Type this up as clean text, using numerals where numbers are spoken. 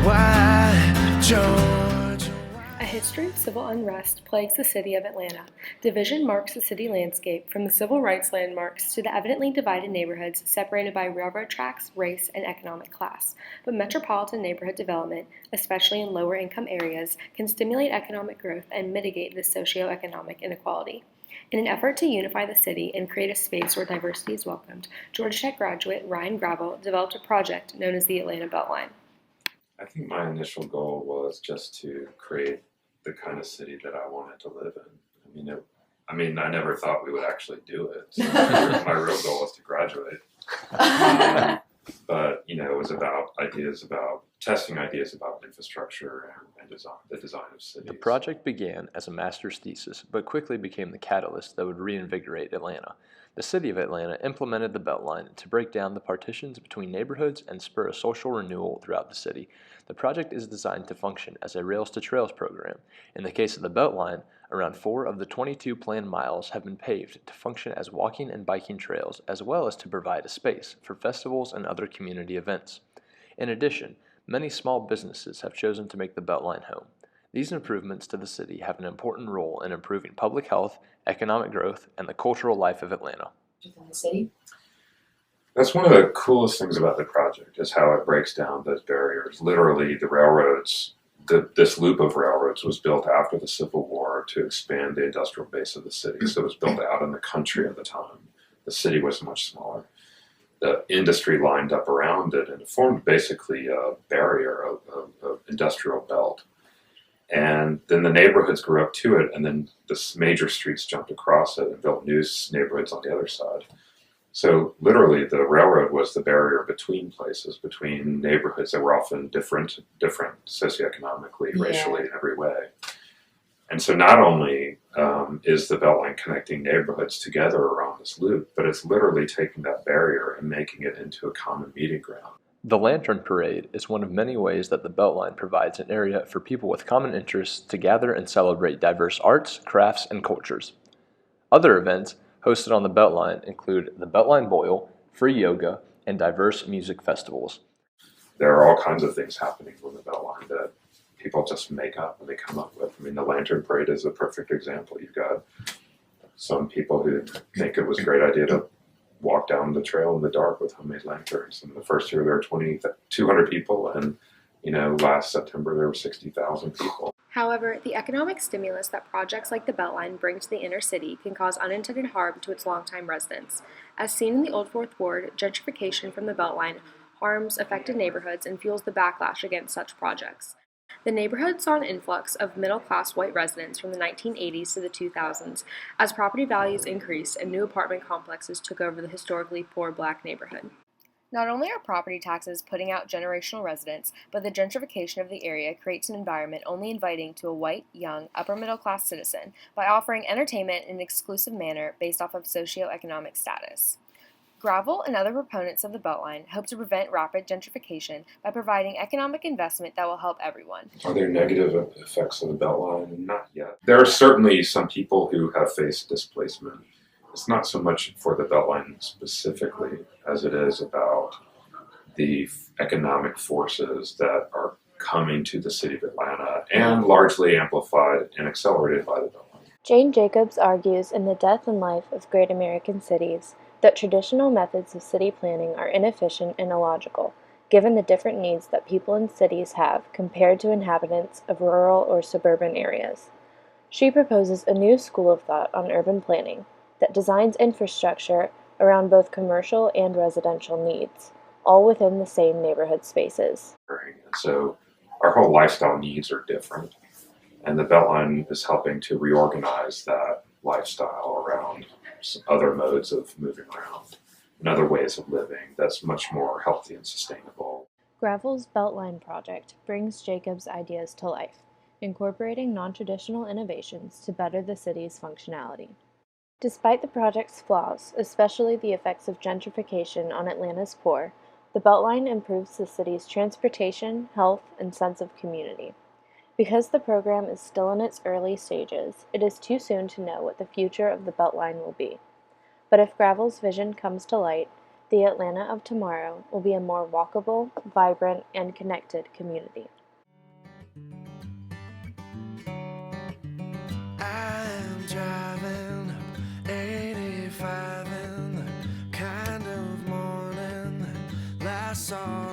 Why, Georgia? A history of civil unrest plagues the city of Atlanta. Division marks the city landscape, from the civil rights landmarks to the evidently divided neighborhoods separated by railroad tracks, race, and economic class. But metropolitan neighborhood development, especially in lower income areas, can stimulate economic growth and mitigate this socioeconomic inequality. In an effort to unify the city and create a space where diversity is welcomed, Georgia Tech graduate Ryan Gravel developed a project known as the Atlanta Beltline. I think my initial goal was just to create the kind of city that I wanted to live in. I never thought we would actually do it. So my real goal was to graduate. But it was about testing ideas about infrastructure and design, the design of cities. The project began as a master's thesis, but quickly became the catalyst that would reinvigorate Atlanta. The city of Atlanta implemented the Beltline to break down the partitions between neighborhoods and spur a social renewal throughout the city. The project is designed to function as a Rails to Trails program. In the case of the Beltline, around 4 of the 22 planned miles have been paved to function as walking and biking trails, as well as to provide a space for festivals and other community events. In addition, many small businesses have chosen to make the Beltline home. These improvements to the city have an important role in improving public health, economic growth, and the cultural life of Atlanta. Within the city? That's one of the coolest things about the project is how it breaks down those barriers. Literally, the railroads, this loop of railroads was built after the Civil War to expand the industrial base of the city. So it was built out in the country at the time. The city was much smaller. The industry lined up around it, and it formed basically a barrier of industrial belt. And then the neighborhoods grew up to it, and then the major streets jumped across it and built new neighborhoods on the other side. So literally, the railroad was the barrier between places, between neighborhoods that were often different socioeconomically, racially, in every way. And so not only is the Beltline connecting neighborhoods together around this loop, but it's literally taking that barrier and making it into a common meeting ground. The Lantern Parade is one of many ways that the Beltline provides an area for people with common interests to gather and celebrate diverse arts, crafts, and cultures. Other events hosted on the Beltline include the Beltline Boil, free yoga, and diverse music festivals. There are all kinds of things happening on the Beltline that people just make up and they come up with. The Lantern Parade is a perfect example. You've got some people who think it was a great idea to walk down the trail in the dark with homemade lanterns. And the first year there were 200 people, and last September there were 60,000 people. However, the economic stimulus that projects like the Beltline bring to the inner city can cause unintended harm to its longtime residents. As seen in the Old Fourth Ward, gentrification from the Beltline harms affected neighborhoods and fuels the backlash against such projects. The neighborhood saw an influx of middle-class white residents from the 1980s to the 2000s as property values increased and new apartment complexes took over the historically poor black neighborhood. Not only are property taxes putting out generational residents, but the gentrification of the area creates an environment only inviting to a white, young, upper-middle-class citizen by offering entertainment in an exclusive manner based off of socioeconomic status. Gravel and other proponents of the Beltline hope to prevent rapid gentrification by providing economic investment that will help everyone. Are there negative effects of the Beltline? Not yet. There are certainly some people who have faced displacement. It's not so much for the Beltline specifically as it is about the economic forces that are coming to the city of Atlanta and largely amplified and accelerated by the Beltline. Jane Jacobs argues in The Death and Life of Great American Cities that traditional methods of city planning are inefficient and illogical, given the different needs that people in cities have compared to inhabitants of rural or suburban areas. She proposes a new school of thought on urban planning that designs infrastructure around both commercial and residential needs, all within the same neighborhood spaces. So our whole lifestyle needs are different, and the Beltline is helping to reorganize that lifestyle around other modes of moving around and other ways of living that's much more healthy and sustainable. Gravel's Beltline project brings Jacobs' ideas to life, incorporating non-traditional innovations to better the city's functionality. Despite the project's flaws, especially the effects of gentrification on Atlanta's poor, the Beltline improves the city's transportation, health, and sense of community. Because the program is still in its early stages, it is too soon to know what the future of the Beltline will be. But if Gravel's vision comes to light, the Atlanta of tomorrow will be a more walkable, vibrant, and connected community. song.